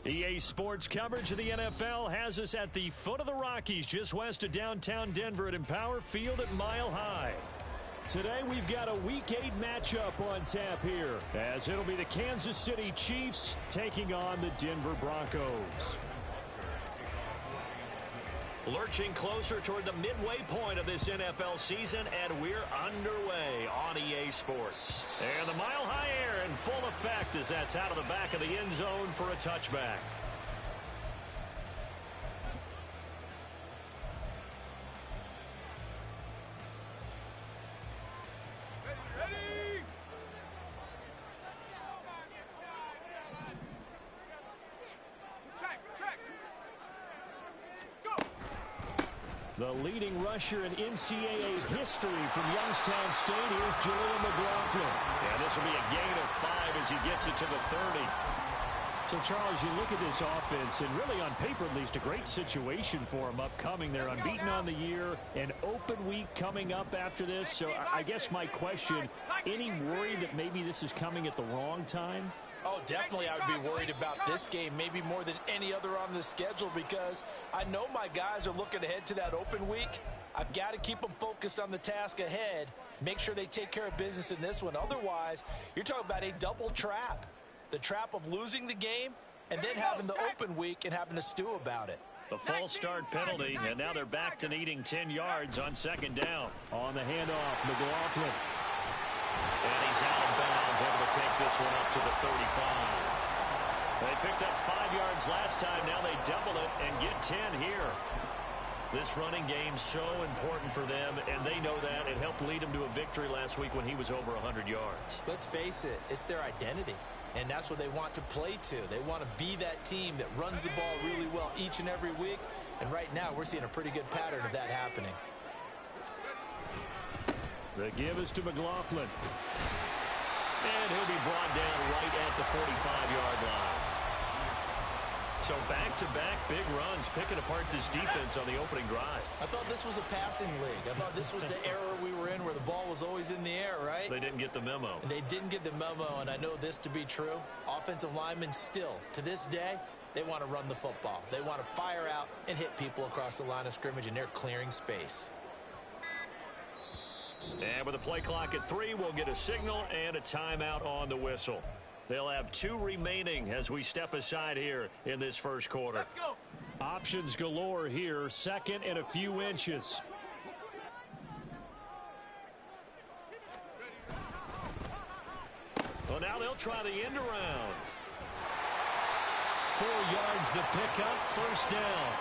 EA Sports coverage of the NFL has us at the foot of the Rockies, just west of downtown Denver at Empower Field at Mile High. Today we've got a Week 8 matchup on tap here, as it'll be the Kansas City Chiefs taking on the Denver Broncos. Lurching closer toward the midway point of this NFL season, and we're underway on EA Sports. And the Mile High air in full effect as that's out of the back of the end zone for a touchback. The leading rusher in NCAA history from Youngstown State, here's Jaleel McLaughlin. And this will be a gain of 5 as he gets it to the 30. So, Charles, you look at this offense, and really on paper at least, a great situation for them upcoming. They're unbeaten on the year, an open week coming up after this. So I guess my question, any worry that maybe this is coming at the wrong time? Oh, definitely I would be worried about this game, maybe more than any other on the schedule, because I know my guys are looking ahead to that open week. I've got to keep them focused on the task ahead, make sure they take care of business in this one. Otherwise, you're talking about a double trap. The trap of losing the game and then having the open week and having to stew about it. The false start penalty, and now they're back to needing 10 yards on second down. On the handoff, McLaughlin. And he's out of bounds, able to take this one up to the 35. They picked up 5 yards last time. Now they double it and get 10 here. This running game's so important for them, and they know that. It helped lead them to a victory last week when he was over 100 yards. Let's face it, it's their identity, and that's what they want to play to. They want to be that team that runs the ball really well each and every week, and right now we're seeing a pretty good pattern of that happening. The give is to McLaughlin. And he'll be brought down right at the 45-yard line. So back-to-back big runs, picking apart this defense on the opening drive. I thought this was a passing league. I thought this was the era we were in where the ball was always in the air, right? They didn't get the memo. And they didn't get the memo, and I know this to be true. Offensive linemen still, to this day, they want to run the football. They want to fire out and hit people across the line of scrimmage, and they're clearing space. And with the play clock at 3, we'll get a signal and a timeout on the whistle. They'll have 2 remaining as we step aside here in this first quarter. Let's go. Options galore here, second and a few inches. Well, now they'll try the end around. 4 yards the pickup, first down.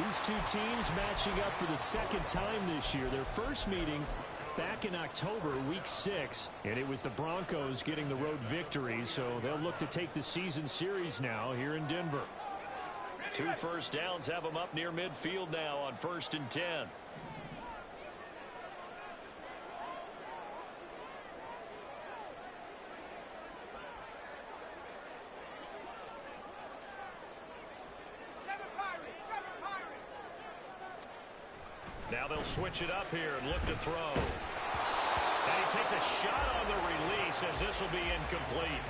These two teams matching up for the second time this year. Their first meeting back in October, week 6, and it was the Broncos getting the road victory, so they'll look to take the season series now here in Denver. 2 first downs have them up near midfield now on 1st and 10. Now they'll switch it up here and look to throw. And he takes a shot on the release as this will be incomplete.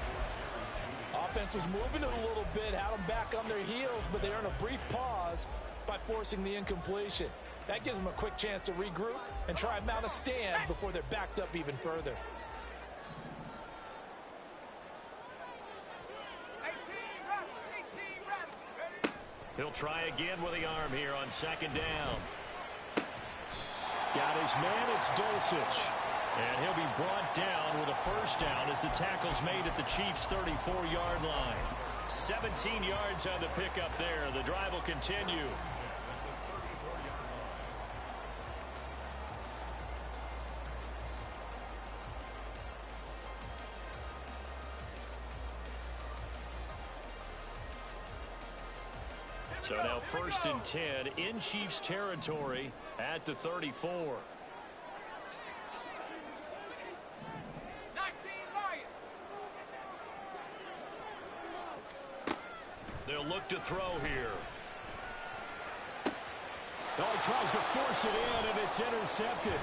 Offense was moving it a little bit, had them back on their heels, but they earn a brief pause by forcing the incompletion. That gives them a quick chance to regroup and try and mount a stand before they're backed up even further. He'll try again with the arm here on second down. Got his man, it's Dulcich. And he'll be brought down with a first down as the tackle's made at the Chiefs' 34-yard line. 17 yards on the pickup there. The drive will continue. So now 1st and 10 in Chiefs territory at the 34. They'll look to throw here. Oh, he tries to force it in, and it's intercepted.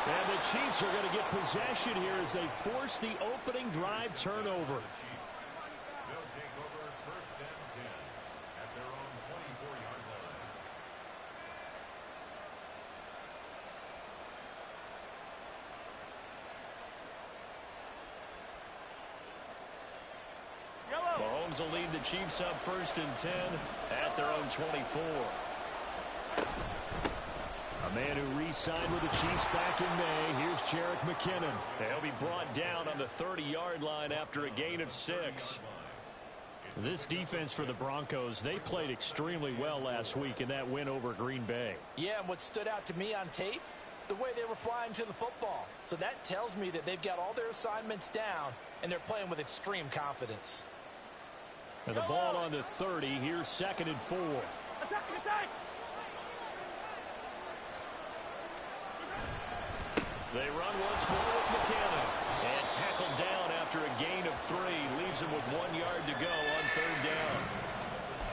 And the Chiefs are going to get possession here as they force the opening drive turnover. Rams will lead the Chiefs up 1st and 10 at their own 24. A man who re-signed with the Chiefs back in May. Here's Jerick McKinnon. He'll be brought down on the 30-yard line after a gain of 6. This defense for the Broncos, they played extremely well last week in that win over Green Bay. Yeah, and what stood out to me on tape, the way they were flying to the football. So that tells me that they've got all their assignments down, and they're playing with extreme confidence. And the ball on the 30. Here's 2nd and 4. Attack! They run once more with McKinnon. And tackled down after a gain of 3. Leaves him with 1 yard to go on 3rd down.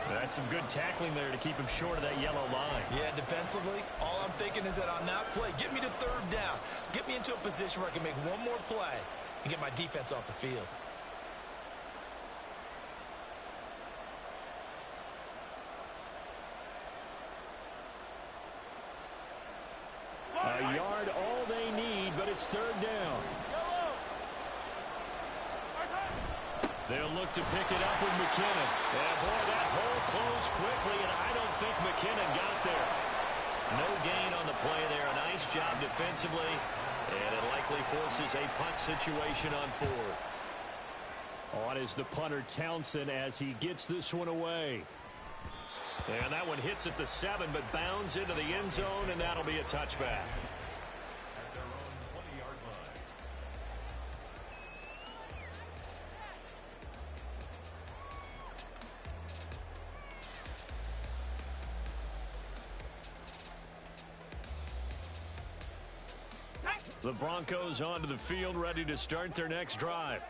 That's some good tackling there to keep him short of that yellow line. Yeah, defensively, all I'm thinking is that on that play, get me to 3rd down. Get me into a position where I can make one more play and get my defense off the field. A yard all they need, but it's 3rd down. They'll look to pick it up with McKinnon. And boy, that hole closed quickly, and I don't think McKinnon got there. No gain on the play there. A nice job defensively, and it likely forces a punt situation on 4th. On is the punter Townsend as he gets this one away. And that one hits at the 7, but bounds into the end zone, and that'll be a touchback. The Broncos onto the field, ready to start their next drive.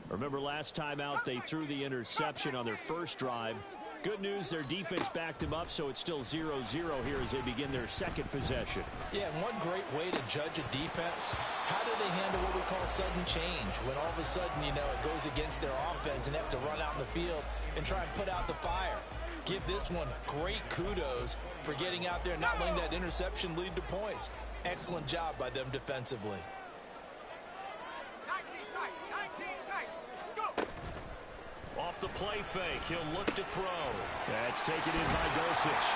Remember last time out, they threw the interception on their first drive. Good news, their defense backed them up, so it's still 0-0 here as they begin their 2nd possession. Yeah, and one great way to judge a defense, how do they handle what we call sudden change? When all of a sudden, you know, it goes against their offense and they have to run out in the field and try and put out the fire. Give this one great kudos for getting out there and not letting that interception lead to points. Excellent job by them defensively. 19 tight. Go! Off the play fake, he'll look to throw. That's taken in by Dosich.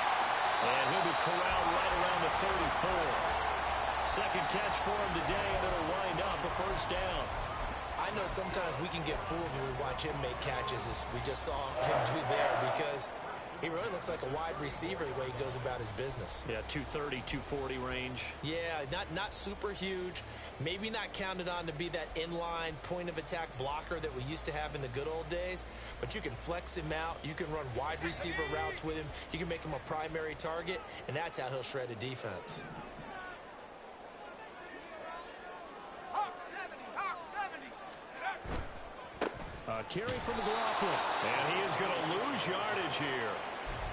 And he'll be corralled right around the 34. 2nd catch for him today, and it'll wind up a 1st down. I know sometimes we can get fooled when we watch him make catches, as we just saw him do there, because he really looks like a wide receiver the way he goes about his business. Yeah, 230, 240 range. Yeah, not super huge. Maybe not counted on to be that inline point-of-attack blocker that we used to have in the good old days. But you can flex him out. You can run wide receiver routes with him. You can make him a primary target, and that's how he'll shred a defense. Hawk 70. A carry from McLaughlin. And he is going to lose yardage here.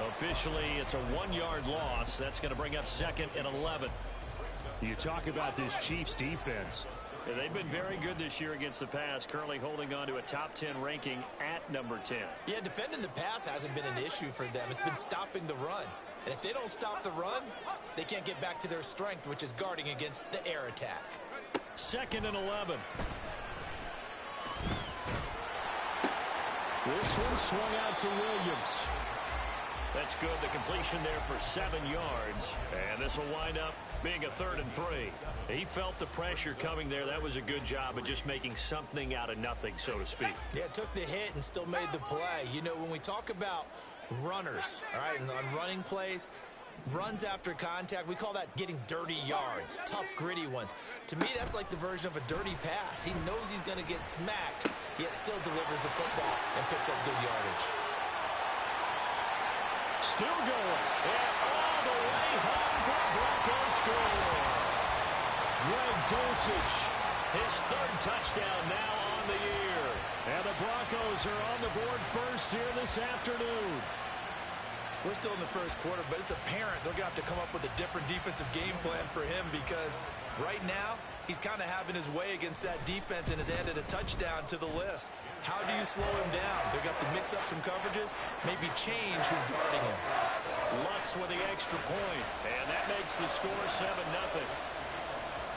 Officially, it's a 1-yard loss. That's going to bring up 2nd and 11. You talk about this Chiefs defense. Yeah, they've been very good this year against the pass, currently holding on to a top 10 ranking at number 10. Yeah, defending the pass hasn't been an issue for them. It's been stopping the run. And if they don't stop the run, they can't get back to their strength, which is guarding against the air attack. 2nd and 11. This one swung out to Williams. That's good. The completion there for 7 yards. And this will wind up being a 3rd and 3. He felt the pressure coming there. That was a good job of just making something out of nothing, so to speak. Yeah, took the hit and still made the play. You know, when we talk about runners, all right, and on running plays, runs after contact, we call that getting dirty yards, tough, gritty ones. To me, that's like the version of a dirty pass. He knows he's going to get smacked, yet still delivers the football and picks up good yardage. Still going. And all the way home for the Broncos score. Greg Dulcich, his 3rd touchdown now on the year. And the Broncos are on the board first here this afternoon. We're still in the first quarter, but it's apparent they're going to have to come up with a different defensive game plan for him, because right now he's kind of having his way against that defense and has added a touchdown to the list. How do you slow him down? They're going to have to mix up some coverages, maybe change who's guarding him. Lutz with the extra point, and that makes the score 7-0.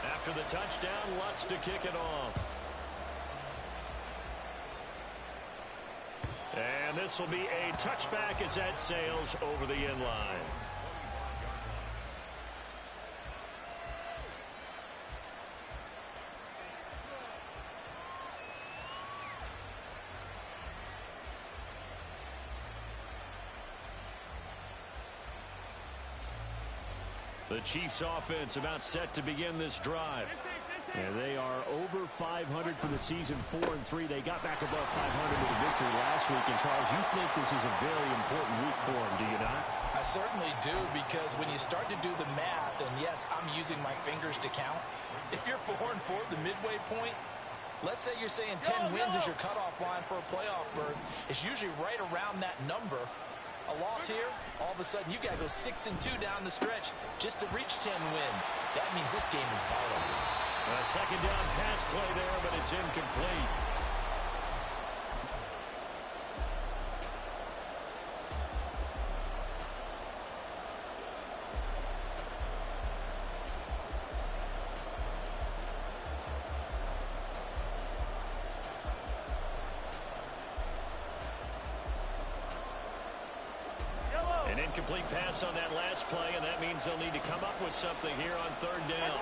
After the touchdown, Lutz to kick it off. And And this will be a touchback as that sails over the end line. The Chiefs offense about set to begin this drive. And they are over 500 for the season, 4-3. They got back above 500 with a victory last week. And, Charles, you think this is a very important week for them, do you not? I certainly do, because when you start to do the math, and yes, I'm using my fingers to count. If you're 4-4 at the midway point, let's say you're saying 10 wins is your cutoff line for a playoff berth. It's usually right around that number. A loss here, all of a sudden you've got to go 6-2 down the stretch just to reach 10 wins. That means this game is vital. A second down pass play there, but it's incomplete. An incomplete pass on that last play, and that means they'll need to come up with something here on third down.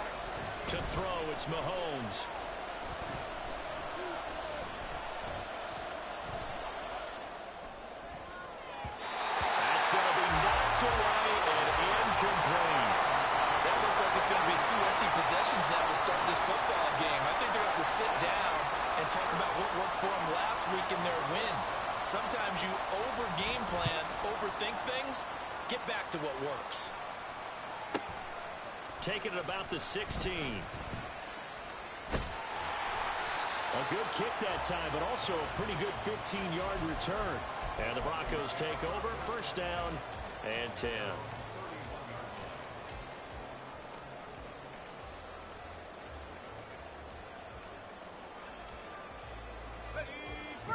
To throw, it's Mahomes. That's going to be knocked away and incomplete. That looks like it's going to be 2 empty possessions now to start this football game. I think they're going to have to sit down and talk about what worked for them last week in their win. Sometimes you over-game plan, overthink things. Get back to what works. Taking it about the 16. A good kick that time, but also a pretty good 15-yard return. And the Broncos take over, first down and 10.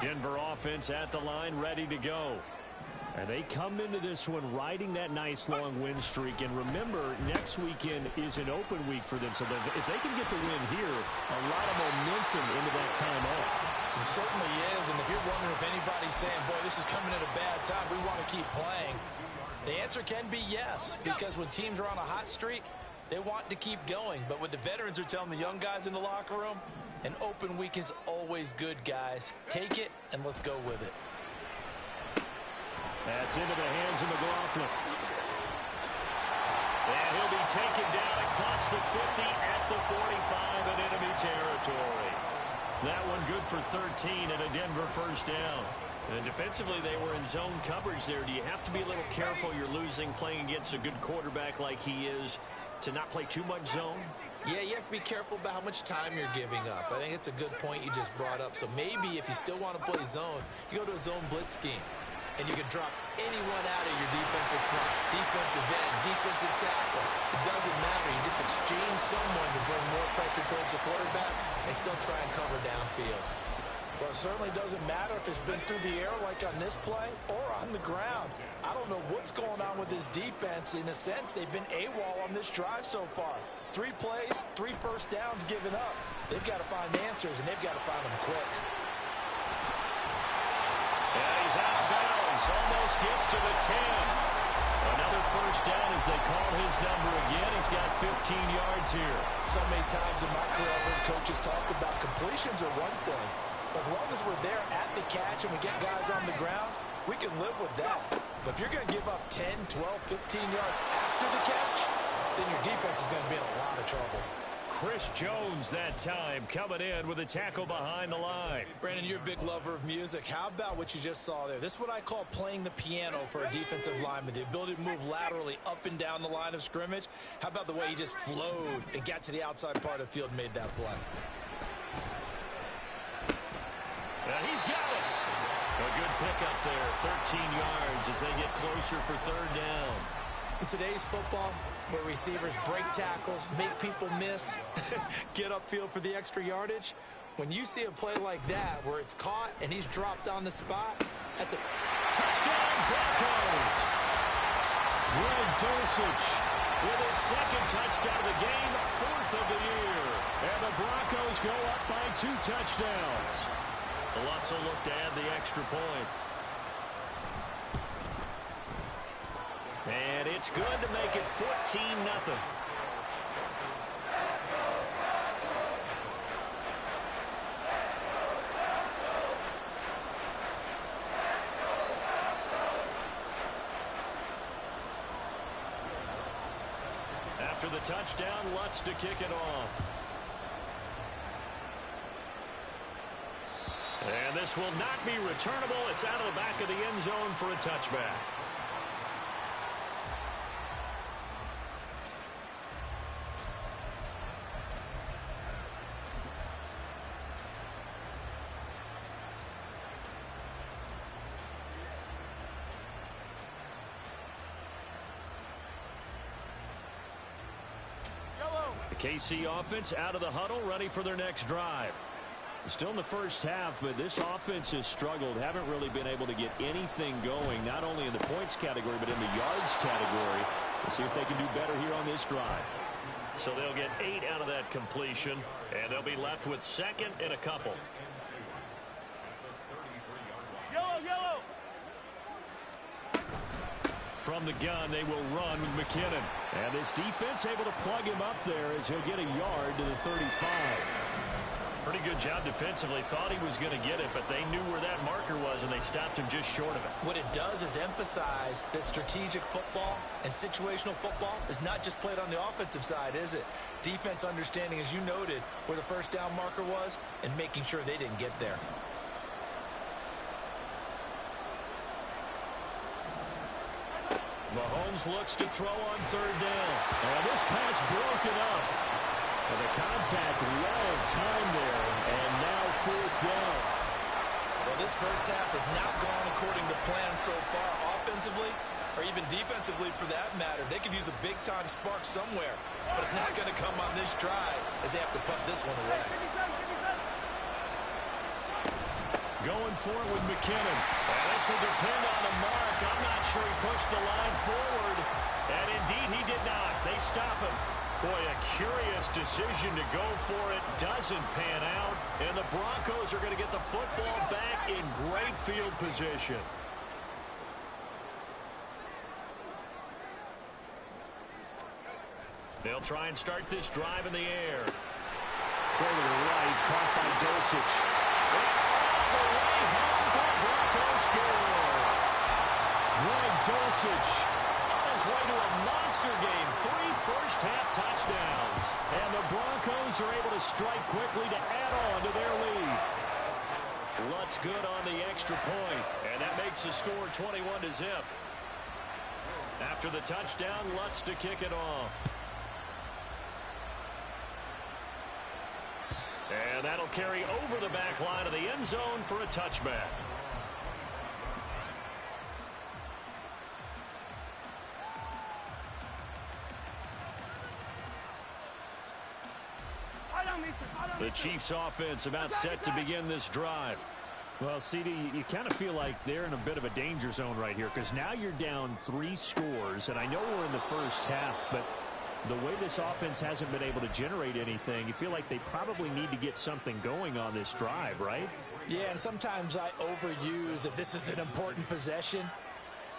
Denver offense at the line, ready to go. And they come into this one riding that nice long win streak. And remember, next weekend is an open week for them. So if they can get the win here, a lot of momentum into that time off. It certainly is. And if you're wondering if anybody's saying, boy, this is coming at a bad time, we want to keep playing, the answer can be yes. Because when teams are on a hot streak, they want to keep going. But what the veterans are telling the young guys in the locker room, an open week is always good, guys. Take it and let's go with it. That's into the hands of McLaughlin. And he'll be taken down across the 50 at the 45 in enemy territory. That one good for 13 and a Denver first down. And defensively, they were in zone coverage there. Do you have to be a little careful? You're losing playing against a good quarterback like he is to not play too much zone? Yeah, you have to be careful about how much time you're giving up. I think it's a good point you just brought up. So maybe if you still want to play zone, you go to a zone blitz scheme. And you can drop anyone out of your defensive front, defensive end, defensive tackle. It doesn't matter. You just exchange someone to bring more pressure towards the quarterback and still try and cover downfield. Well, it certainly doesn't matter if it's been through the air like on this play or on the ground. I don't know what's going on with this defense. In a sense, they've been AWOL on this drive so far. 3 plays, 3 first downs given up. They've got to find answers, and they've got to find them quick. And he's out of bounds. Almost gets to the 10. Another first down as they call his number again. He's got 15 yards here. So many times in my career, I've heard coaches talk about completions are one thing. But as long as we're there at the catch and we get guys on the ground, we can live with that. But if you're going to give up 10, 12, 15 yards after the catch, then your defense is going to be in a lot of trouble. Chris Jones that time coming in with a tackle behind the line. Brandon, you're a big lover of music. How about what you just saw there? This is what I call playing the piano for a defensive lineman. The ability to move laterally up and down the line of scrimmage. How about the way he just flowed and got to the outside part of the field and made that play? He's got it. A good pickup there. 13 yards as they get closer for third down. In today's football, where receivers break tackles, make people miss, get upfield for the extra yardage, when you see a play like that where it's caught and he's dropped on the spot, that's a touchdown Broncos. Greg Dulcich with his second touchdown of the game, 4th of the year. And the Broncos go up by 2 touchdowns. Lutz will look to add the extra point. And it's good to make it 14-0. After the touchdown, Lutz to kick it off. And this will not be returnable. It's out of the back of the end zone for a touchback. The KC offense out of the huddle, ready for their next drive. Still in the first half, but this offense has struggled. Haven't really been able to get anything going, not only in the points category, but in the yards category. We'll see if they can do better here on this drive. So they'll get 8 out of that completion, and they'll be left with second and a couple. Yellow, yellow. From the gun, they will run with McKinnon. And this defense able to plug him up there as he'll get a yard to the 35. Pretty good job defensively. Thought he was going to get it, but they knew where that marker was, and they stopped him just short of it. What it does is emphasize that strategic football and situational football is not just played on the offensive side, is it? Defense understanding, as you noted, where the first down marker was and making sure they didn't get there. Mahomes looks to throw on third down. And this pass broken up. And the contact well timed there. And now fourth down. Well, this first half has not gone according to plan so far offensively or even defensively for that matter. They could use a big-time spark somewhere, but it's not going to come on this drive as they have to punt this one away. Going for it with McKinnon. And this will depend on the mark. I'm not sure he pushed the line forward. And indeed, he did not. They stop him. Boy, a curious decision to go for it. Doesn't pan out. And the Broncos are going to get the football back in great field position. They'll try and start this drive in the air. Throw to the right, caught by Dulcich. The way home for the Broncos score. Greg Dulcich on his way to a monster game. 3 first-half touchdowns. And the Broncos are able to strike quickly to add on to their lead. Lutz good on the extra point, and that makes the score 21-0. After the touchdown, Lutz to kick it off. And that'll carry over the back line of the end zone for a touchback. The Chiefs offense about set to begin this drive. Well, CD, you kind of feel like they're in a bit of a danger zone right here because now you're down 3 scores, and I know we're in the first half, but the way this offense hasn't been able to generate anything, you feel like they probably need to get something going on this drive, right? Yeah, and sometimes I overuse that this is an important possession.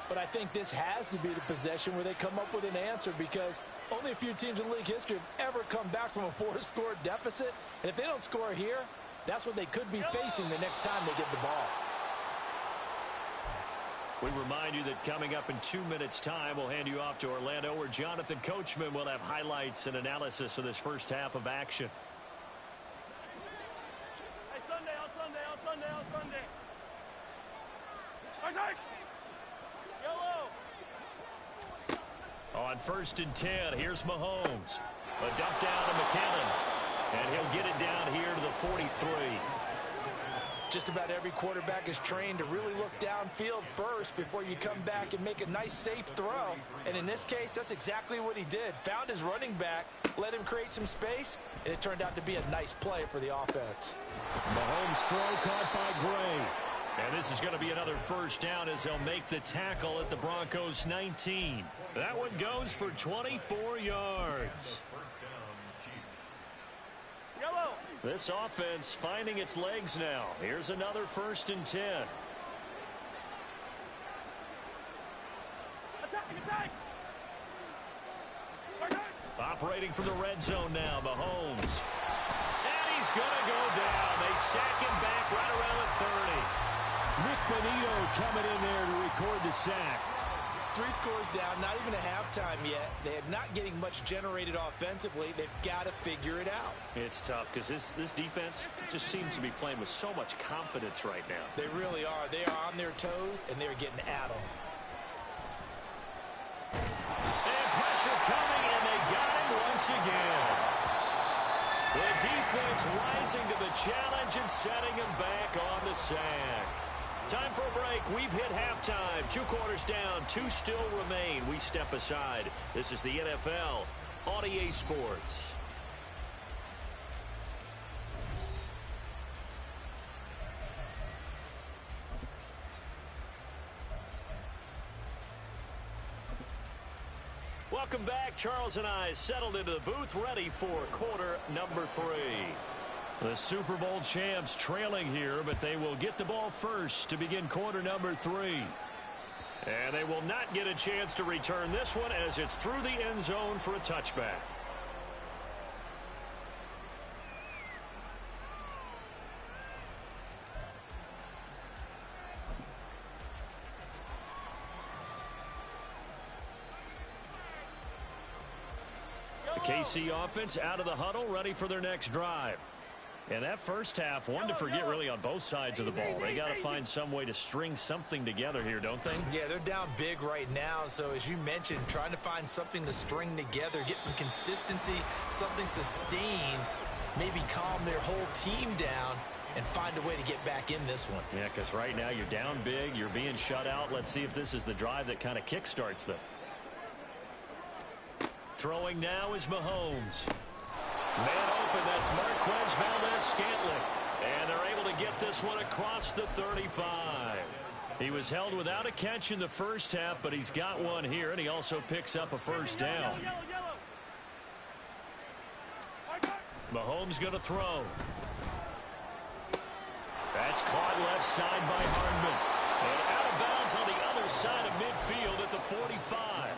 But I think this has to be the possession where they come up with an answer because only a few teams in league history have ever come back from a 4-score deficit. And if they don't score here, that's what they could be facing the next time they get the ball. We remind you that coming up in 2 minutes' time, we'll hand you off to Orlando, where Jonathan Coachman will have highlights and analysis of this first half of action. Hey, Sunday, on Sunday, on Sunday, on Sunday. Yellow. On 1st and 10, here's Mahomes. A dump down to McKinnon. And he'll get it down here to the 43. Just about every quarterback is trained to really look downfield first before you come back and make a nice, safe throw. And in this case, that's exactly what he did. Found his running back, let him create some space, and it turned out to be a nice play for the offense. Mahomes' throw caught by Gray. And this is going to be another first down as they'll make the tackle at the Broncos' 19. That one goes for 24 yards. Yellow. This offense finding its legs now. Here's another 1st and 10. Attack. Operating from the red zone now, Mahomes. And he's going to go down. They sack him back right around the 30. Nick Bonito coming in there to record the sack. 3 scores down, not even a halftime yet. They're not getting much generated offensively. They've got to figure it out. It's tough because this defense just seems to be playing with so much confidence right now. They really are. They are on their toes, and they're getting at them. And pressure coming, and they got him once again. The defense rising to the challenge and setting him back on the sack. Time for a break. We've hit halftime. 2 quarters down. 2 still remain. We step aside. This is the NFL on EA Sports. Welcome back. Charles and I settled into the booth, ready for quarter number 3. The Super Bowl champs trailing here, but they will get the ball first to begin quarter number 3. And they will not get a chance to return this one as it's through the end zone for a touchback. The KC offense out of the huddle, ready for their next drive. And that first half, one to forget really on both sides of the ball. They got to find some way to string something together here, don't they? Yeah, they're down big right now. So as you mentioned, trying to find something to string together, get some consistency, something sustained, maybe calm their whole team down and find a way to get back in this one. Yeah, because right now you're down big, you're being shut out. Let's see if this is the drive that kind of kickstarts them. Throwing now is Mahomes. Man open, that's Marquez Valdes-Scantling. And they're able to get this one across the 35. He was held without a catch in the first half, but he's got one here, and he also picks up a first down. Mahomes going to throw. That's caught left side by Hardman. And out of bounds on the other side of midfield at the 45.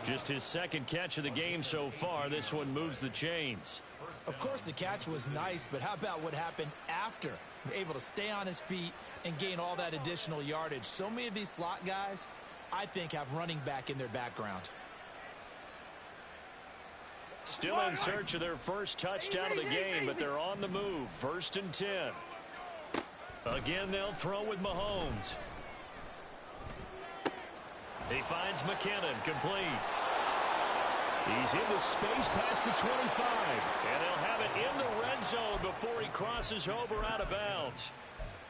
Just his second catch of the game so far. This one moves the chains. Of course, the catch was nice, but how about what happened after? Able to stay on his feet and gain all that additional yardage. So many of these slot guys, I think, have running back in their background. Still in search of their first touchdown of the game, but they're on the move. 1st and 10. Again, they'll throw with Mahomes. He finds McKinnon, complete. He's into space past the 25, and they'll have it in the red zone before he crosses over out of bounds.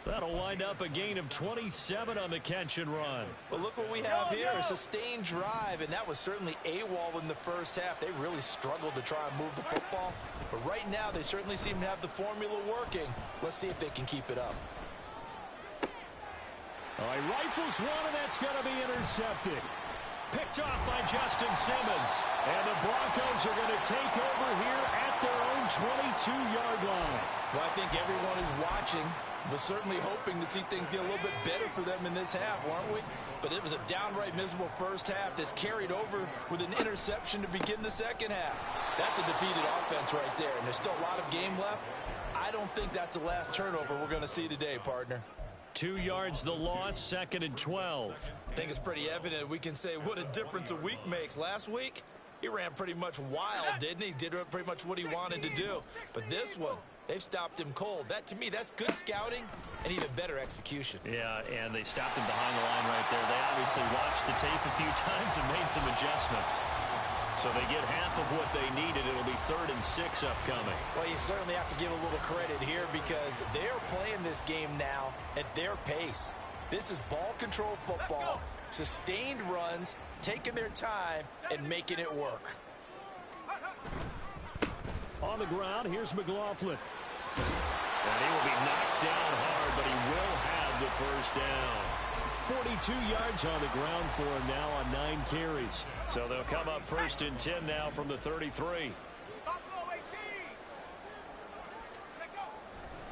That'll wind up a gain of 27 on the catch and run. Well, look what we have here, a sustained drive, and that was certainly AWOL in the first half. They really struggled to try and move the football, but right now they certainly seem to have the formula working. Let's see if they can keep it up. All right, rifles one, and that's going to be intercepted. Picked off by Justin Simmons. And the Broncos are going to take over here at their own 22-yard line. Well, I think everyone is watching, but certainly hoping to see things get a little bit better for them in this half, aren't we? But it was a downright miserable first half that's carried over with an interception to begin the second half. That's a defeated offense right there, and there's still a lot of game left. I don't think that's the last turnover we're going to see today, partner. 2 yards the loss, 2nd and 12. I think it's pretty evident we can say what a difference a week makes. Last week, he ran pretty much wild, didn't he? Did pretty much what he wanted to do. But this one, they've stopped him cold. That, to me, that's good scouting and even better execution. Yeah, and they stopped him behind the line right there. They obviously watched the tape a few times and made some adjustments. So they get half of what they needed. It'll be 3rd and 6 upcoming. Well, you certainly have to give a little credit here because they're playing this game now at their pace. This is ball control football, sustained runs, taking their time, and making it work. On the ground, here's McLaughlin. And he will be knocked down hard, but he will have the first down. 42 yards on the ground for him now on 9 carries. So they'll come up 1st and 10 now from the 33.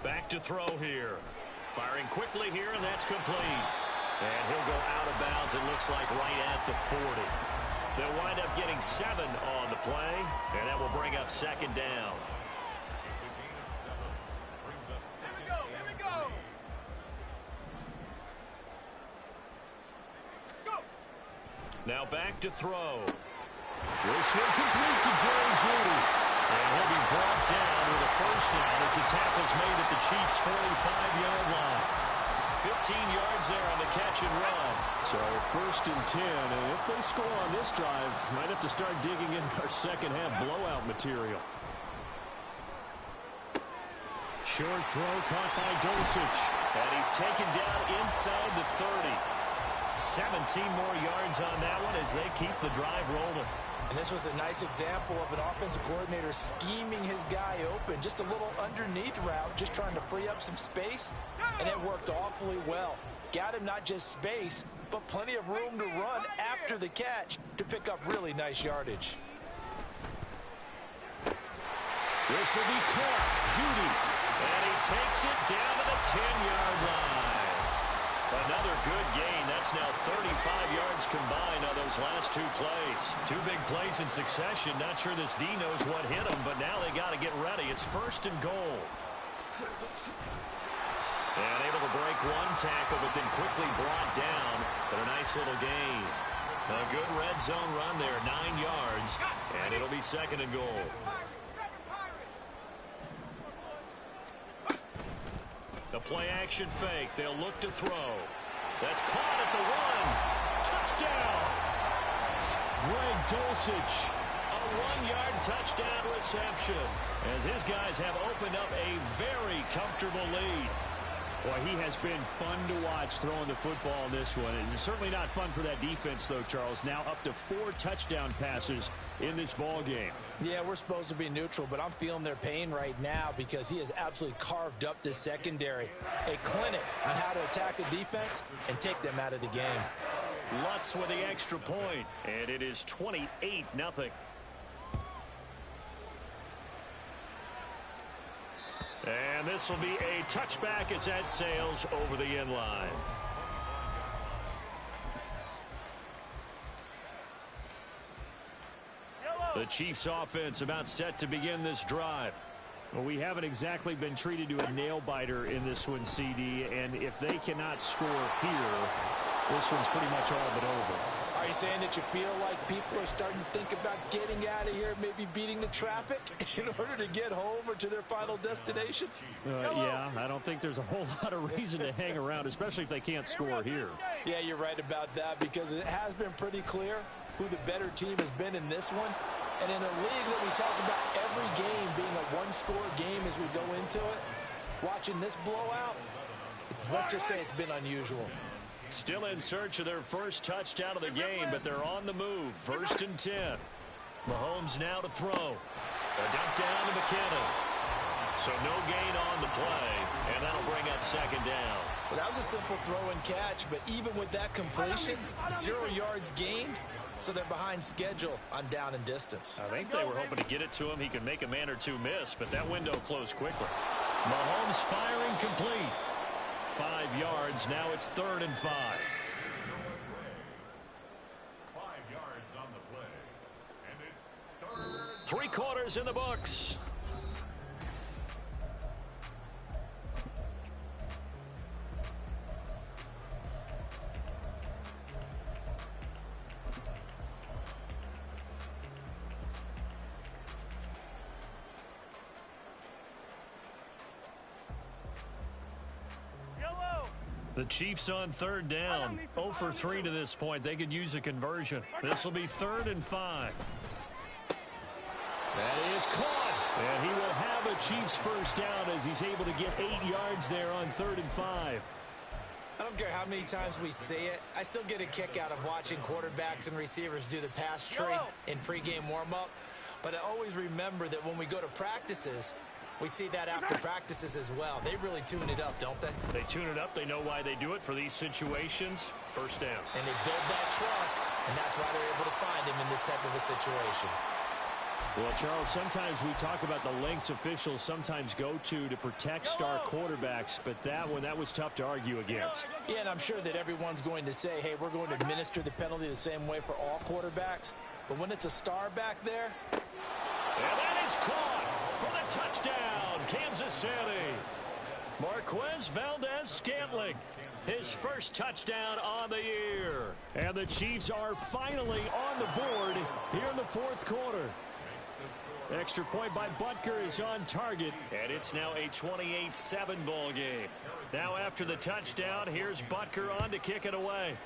Back to throw here. Firing quickly here, and that's complete. And he'll go out of bounds, it looks like, right at the 40. They'll wind up getting 7 on the play, and that will bring up second down. Here we go. Go. Now back to throw. This one complete to Jerry Jeudy. And he'll be brought down with a first down as the tackle's made at the Chiefs' 45-yard line. 15 yards there on the catch and run. So first and 10, and if they score on this drive, might have to start digging in our second half blowout material. Short throw caught by Dulcich. And he's taken down inside the 30. 17 more yards on that one as they keep the drive rolling. And this was a nice example of an offensive coordinator scheming his guy open. Just a little underneath route, just trying to free up some space. And it worked awfully well. Got him not just space, but plenty of room to run after the catch to pick up really nice yardage. This will be caught. Jeudy. And he takes it down to the 10-yard line. Another good gain. That's now 35 yards combined on those last 2 plays. 2 big plays in succession. Not sure this D knows what hit him, but now they got to get ready. It's first and goal. And able to break one tackle, but then quickly brought down. But a nice little gain. A good red zone run there, 9 yards. And it'll be second and goal. The play action fake. They'll look to throw. That's caught at the 1. Touchdown. Greg Dulcich. A 1-yard touchdown reception. As his guys have opened up a very comfortable lead. Boy, he has been fun to watch throwing the football in this one. It's certainly not fun for that defense, though, Charles. Now up to 4 touchdown passes in this ball game. Yeah, we're supposed to be neutral, but I'm feeling their pain right now because he has absolutely carved up this secondary. A clinic on how to attack a defense and take them out of the game. Lutz with the extra point, and it is 28-0. And this will be a touchback as that sails over the end line. The Chiefs offense about set to begin this drive. Well, we haven't exactly been treated to a nail-biter in this one, CD, and if they cannot score here, this one's pretty much all but over. Are you saying that you feel like people are starting to think about getting out of here, maybe beating the traffic in order to get home or to their final destination? Yeah, I don't think there's a whole lot of reason to hang around, especially if they can't score here. Yeah, you're right about that because it has been pretty clear who the better team has been in this one. And in a league that we talk about every game being a one-score game as we go into it, watching this blowout, let's just say it's been unusual. Still in search of their first touchdown of the game, but they're on the move. First and 10. Mahomes now to throw. A dump down to McKinnon. So no gain on the play, and that'll bring up second down. Well, that was a simple throw and catch, but even with that completion, 0 yards gained, so they're behind schedule on down and distance. I think they were hoping to get it to him. He could make a man or two miss, but that window closed quickly. Mahomes firing complete. 5 yards. Now it's 3rd and 5. 5 yards on the play. And it's 3rd. 3 quarters in the books. The Chiefs on 3rd down. 0 for 3 to this point. They could use a conversion. This will be 3rd and 5. That is caught. And he will have a Chiefs first down as he's able to get 8 yards there on 3rd and 5. I don't care how many times we say it. I still get a kick out of watching quarterbacks and receivers do the pass tree in pregame warm-up. But I always remember that when we go to practices, we see that after practices as well. They really tune it up, don't they? They tune it up. They know why they do it for these situations. First down. And they build that trust, and that's why they're able to find him in this type of a situation. Well, Charles, sometimes we talk about the lengths officials sometimes go to protect star quarterbacks, but that one, that was tough to argue against. Yeah, and I'm sure that everyone's going to say, hey, we're going to administer the penalty the same way for all quarterbacks. But when it's a star back there. And that is caught for the touchdown, Kansas City. Marquez Valdez-Scantling, his first touchdown on the year. And the Chiefs are finally on the board here in the fourth quarter. Extra point by Butker is on target, and it's now a 28-7 ball game. Now after the touchdown, here's Butker on to kick it away.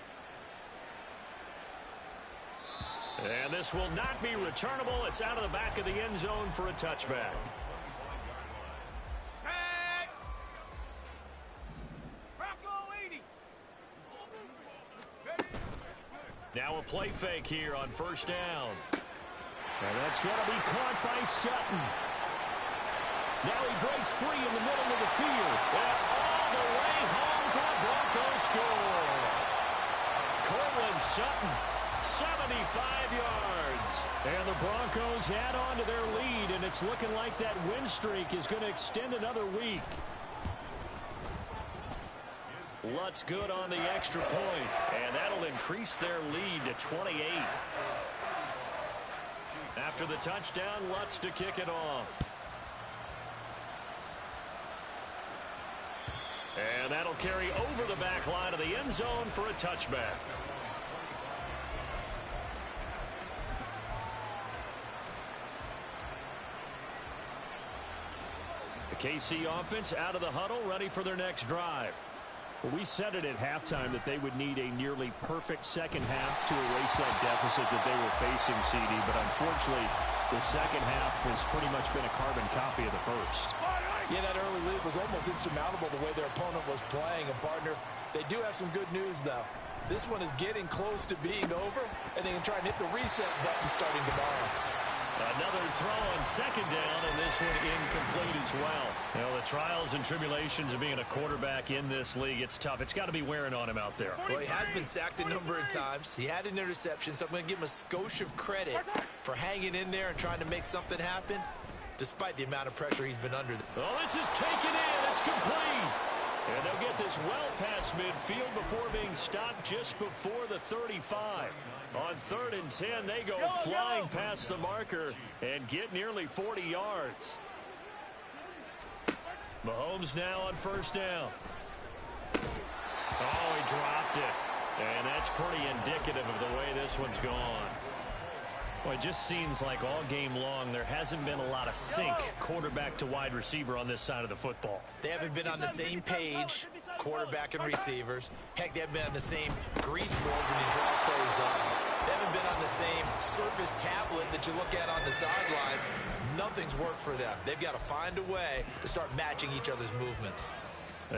And this will not be returnable. It's out of the back of the end zone for a touchback. Now a play fake here on first down. And that's going to be caught by Sutton. Now he breaks free in the middle of the field. And all the way home for a Broncos score. Cortland Sutton, 75 yards. And the Broncos add on to their lead, and it's looking like that win streak is going to extend another week. Lutz good on the extra point, and that'll increase their lead to 28. After the touchdown, Lutz to kick it off. And that'll carry over the back line of the end zone for a touchback. The KC offense out of the huddle, ready for their next drive. Well, we said it at halftime that they would need a nearly perfect second half to erase that deficit that they were facing, CD. But unfortunately, the second half has pretty much been a carbon copy of the first. Yeah, that early lead was almost insurmountable the way their opponent was playing. And, partner, they do have some good news, though. This one is getting close to being over, and they can try and hit the reset button starting tomorrow. Another throw on second down, and this one incomplete as well. You know, the trials and tribulations of being a quarterback in this league, it's tough. It's got to be wearing on him out there. Well, he has been sacked a number of times. He had an interception, so I'm going to give him a skosh of credit for hanging in there and trying to make something happen, despite the amount of pressure he's been under. Oh, this is taken in. It's complete. And they'll get this well past midfield before being stopped just before the 35. On 3rd and 10, they go flying past the marker and get nearly 40 yards. Mahomes now on first down. Oh, he dropped it. And that's pretty indicative of the way this one's gone. Well, it just seems like all game long there hasn't been a lot of sync quarterback to wide receiver on this side of the football. They haven't been on the same page, quarterback and receivers. Heck, they haven't been on the same grease board when you draw plays up. They haven't been on the same Surface tablet that you look at on the sidelines. Nothing's worked for them. They've got to find a way to start matching each other's movements.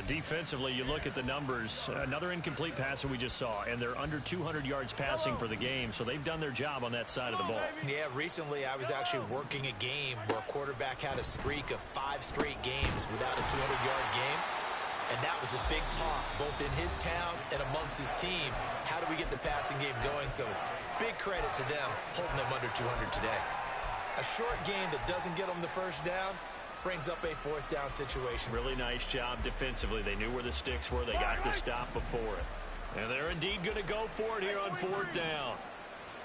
Defensively, you look at the numbers. Another incomplete pass that we just saw, and they're under 200 yards passing for the game, so they've done their job on that side of the ball. Yeah, recently I was actually working a game where a quarterback had a streak of 5 straight games without a 200-yard game, and that was a big talk, both in his town and amongst his team. How do we get the passing game going? So big credit to them holding them under 200 today. A short game that doesn't get them the first down brings up a 4th down situation. Really nice job defensively. They knew where the sticks were. They got the stop before it. And they're indeed going to go for it here on 4th down.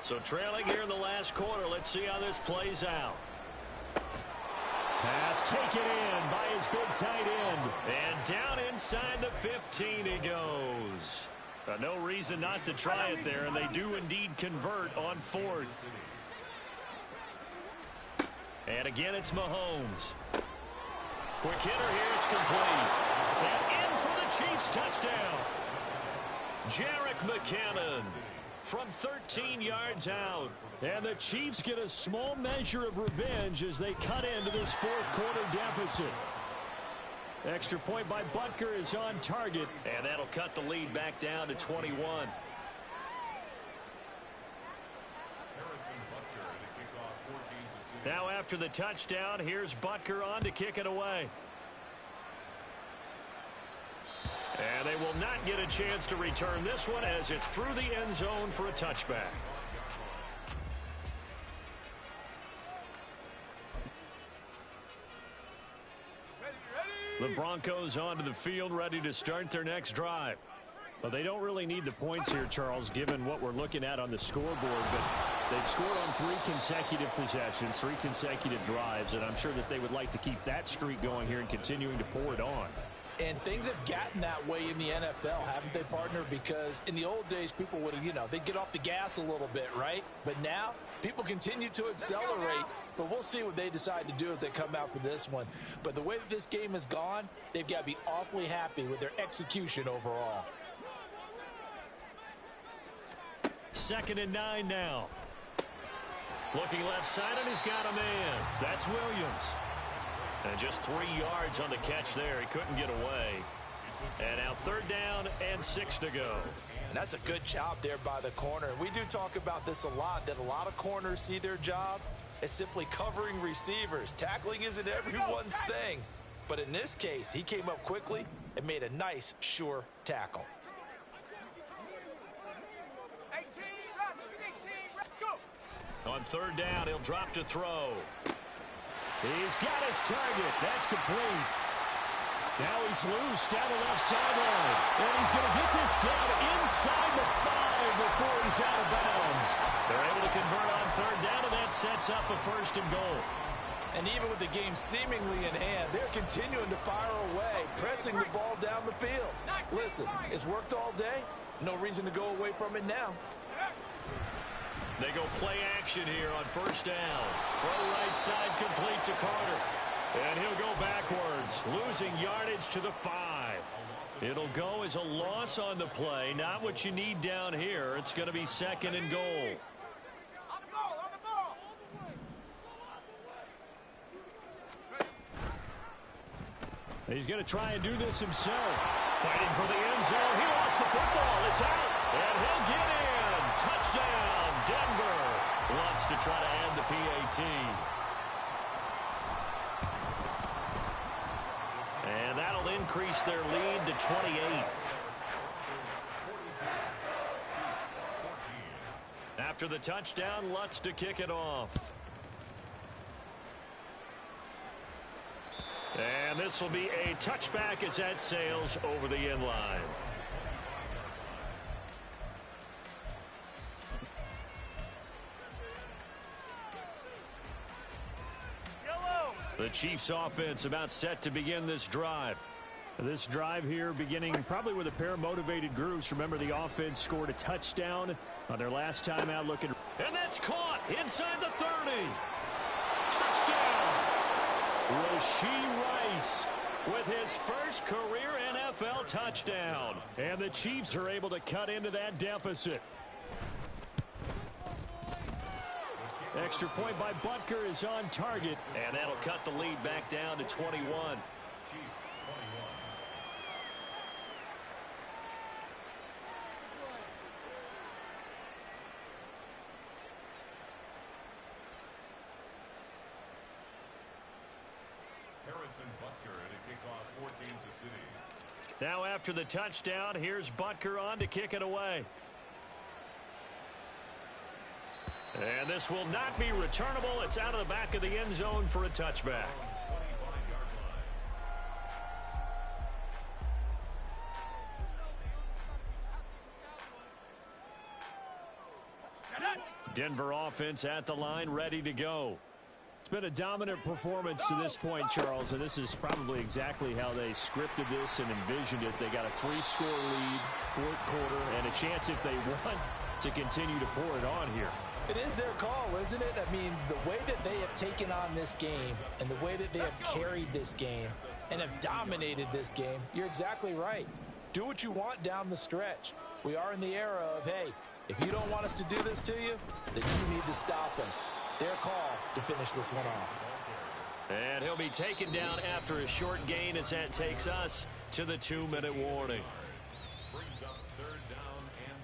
So trailing here in the last quarter. Let's see how this plays out. Pass taken in by his big tight end. And down inside the 15 he goes. No reason not to try it there, and they do indeed convert on 4th. And again, it's Mahomes. Quick hitter here, it's complete. And in for the Chiefs touchdown. Jerick McKinnon from 13 yards out. And the Chiefs get a small measure of revenge as they cut into this 4th quarter deficit. Extra point by Butker is on target. And that'll cut the lead back down to 21. Now after the touchdown, here's Butker on to kick it away. And they will not get a chance to return this one as it's through the end zone for a touchback. The Broncos onto the field, ready to start their next drive. Well, they don't really need the points here, Charles, given what we're looking at on the scoreboard. But they've scored on 3 consecutive possessions, 3 consecutive drives, and I'm sure that they would like to keep that streak going here and continuing to pour it on. And things have gotten that way in the NFL, haven't they, partner? Because in the old days, people would, they'd get off the gas a little bit, right? But now, people continue to accelerate. But we'll see what they decide to do as they come out for this one. But the way that this game has gone, they've got to be awfully happy with their execution overall. 2nd and 9 now. Looking left side, and he's got a man. That's Williams. And just 3 yards on the catch there. He couldn't get away. And now 3rd down and 6 to go. And that's a good job there by the corner. We do talk about this a lot, that a lot of corners see their job as simply covering receivers. Tackling isn't everyone's thing. But in this case, he came up quickly and made a nice, sure tackle. On 3rd down, he'll drop to throw. He's got his target. That's complete. Now he's loose down the left sideline. And he's going to get this down inside the 5 before he's out of bounds. They're able to convert on 3rd down, and that sets up a 1st and goal. And even with the game seemingly in hand, they're continuing to fire away, pressing the ball down the field. Listen, it's worked all day. No reason to go away from it now. They go play action here on 1st down. Throw right side complete to Carter. And he'll go backwards, losing yardage to the 5. It'll go as a loss on the play. Not what you need down here. It's going to be 2nd and goal. On the ball. He's going to try and do this himself. Fighting for the end zone. He lost the football. It's out. And he'll get in. Touchdown, Denver. Wants to try to add the PAT. And that'll increase their lead to 28. After the touchdown, Lutz to kick it off. And this will be a touchback as that sails over the end line. The Chiefs offense about set to begin this drive. This drive here beginning probably with a pair of motivated groups. Remember, the offense scored a touchdown on their last time out looking. And that's caught inside the 30. Touchdown. Rashee Rice with his first career NFL touchdown. And the Chiefs are able to cut into that deficit. Extra point by Butker is on target. And that'll cut the lead back down to 21. Harrison Butker at a kickoff for Kansas City. Now after the touchdown, here's Butker on to kick it away. And this will not be returnable. It's out of the back of the end zone for a touchback. Denver offense at the line, ready to go. It's been a dominant performance to this point, Charles, and this is probably exactly how they scripted this and envisioned it. They got a 3-score lead, 4th quarter, and a chance if they want to continue to pour it on here. It is their call, isn't it? I mean, the way that they have taken on this game and the way that they have carried this game and have dominated this game, you're exactly right. Do what you want down the stretch. We are in the era of, hey, if you don't want us to do this to you, then you need to stop us. Their call to finish this one off. And he'll be taken down after a short gain as that takes us to the 2-minute warning. Brings up 3rd down and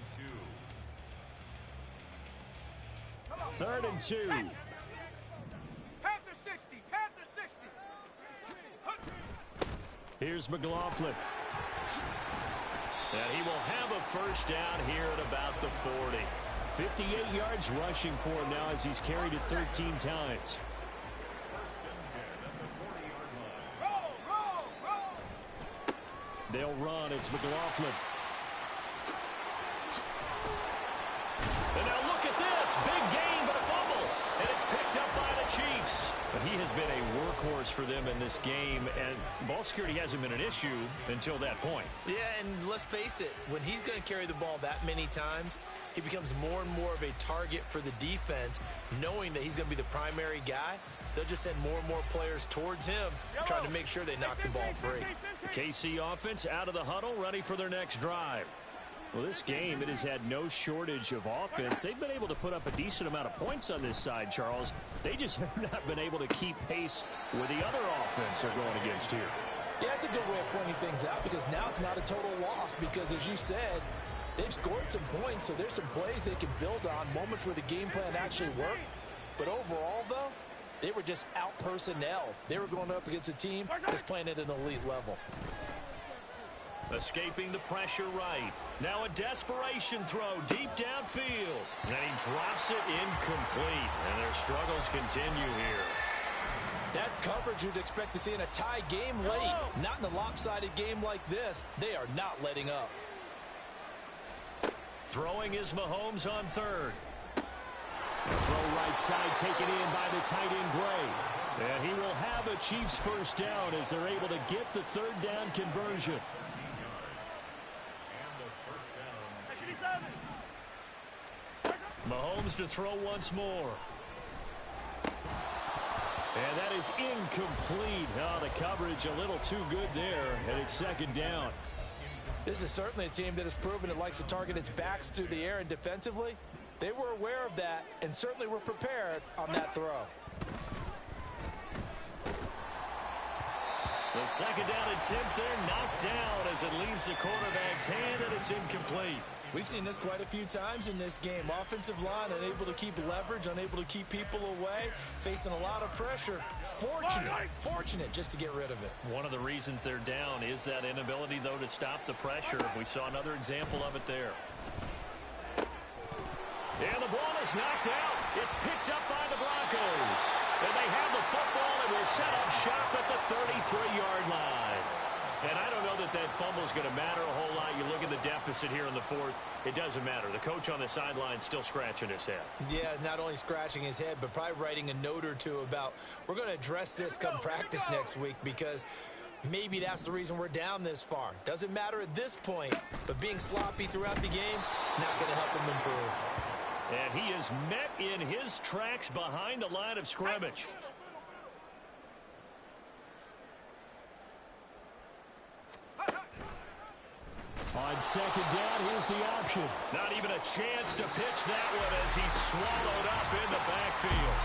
2. 3rd and 2. Panther 60. Panther 60. Here's McLaughlin. And he will have a first down here at about the 40. 58 yards rushing for him now as he's carried it 13 times. 1st and 10 at the 40-yard line. Roll, roll, roll. They'll run. It's McLaughlin. And now look at this. Big gain, but a fumble. And it's picked up by the Chiefs. But he has been a workhorse for them in this game, and ball security hasn't been an issue until that point. Yeah, and let's face it, when he's going to carry the ball that many times, he becomes more and more of a target for the defense, knowing that he's going to be the primary guy. They'll just send more and more players towards him, trying to make sure they knock the ball free. The KC offense out of the huddle, ready for their next drive. Well, this game, it has had no shortage of offense. They've been able to put up a decent amount of points on this side, Charles. They just have not been able to keep pace with the other offense they're going against here. Yeah, it's a good way of pointing things out, because now it's not a total loss, because as you said, they've scored some points, so there's some plays they can build on, moments where the game plan actually worked. But overall, though, they were just out-personnel. They were going up against a team that's playing at an elite level. Escaping the pressure right. Now a desperation throw deep downfield. And he drops it incomplete. And their struggles continue here. That's coverage you'd expect to see in a tie game late. Not in a lopsided game like this. They are not letting up. Throwing is Mahomes on third. The throw right side taken in by the tight end Gray. And he will have a Chiefs first down as they're able to get the third down conversion. Mahomes to throw once more. And that is incomplete. Oh, the coverage a little too good there, and it's second down. This is certainly a team that has proven it likes to target its backs through the air, and defensively, they were aware of that and certainly were prepared on that throw. The second down attempt there knocked down as it leaves the quarterback's hand, and it's incomplete. We've seen this quite a few times in this game. Offensive line unable to keep leverage, unable to keep people away, facing a lot of pressure. Fortunate just to get rid of it. One of the reasons they're down is that inability, though, to stop the pressure. We saw another example of it there. And the ball is knocked out. It's picked up by the Broncos. And they have the football and will set up shop at the 33-yard line. And I don't know that that fumble is going to matter a whole lot. You look at the deficit here in the fourth, it doesn't matter. The coach on the sideline still scratching his head. Yeah, not only scratching his head, but probably writing a note or two about, we're going to address this come practice next week, because maybe that's the reason we're down this far. Doesn't matter at this point, but being sloppy throughout the game, not going to help him improve. And he is met in his tracks behind the line of scrimmage. On second down, here's the option. Not even a chance to pitch that one as he's swallowed up in the backfield.